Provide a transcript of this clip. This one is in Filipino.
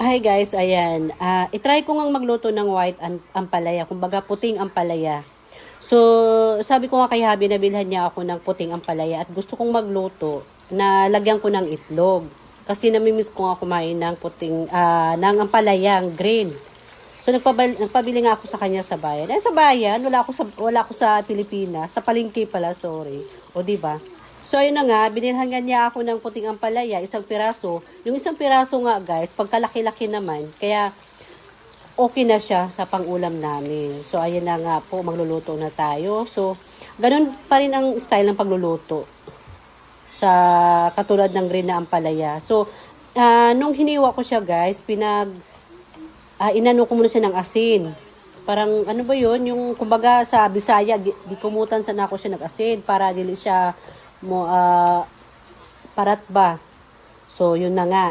Hi guys, ayan. I-try ko ngang magluto ng white ampalaya, kumbaga puting ampalaya. So, sabi ko nga kay Habi na bilhan niya ako ng puting ampalaya at gusto kong magluto na lagyan ko ng itlog. Kasi namimiss ko nga kumain ng ng ampalayang green. So, nagpabili nga ako sa kanya sa bayan. Sa bayan, wala ako sa Pilipinas, sa palengke pala, sorry. O, di ba? So, ayun na nga, binilhan nga niya ako ng puting ampalaya, isang piraso. Yung isang piraso nga, guys, pagkalaki-laki naman, kaya okay na siya sa pang-ulam namin. So, ayun na nga po, magluluto na tayo. So, ganun pa rin ang style ng pagluluto sa katulad ng green na ampalaya. So, nung hiniwa ko siya, guys, inano ko muna siya ng asin. Parang, ano ba yun? Yung, kumbaga, sa Bisaya, di kumutan sa na ako siya nag-asin para dili siya parat ba. So, yun na nga.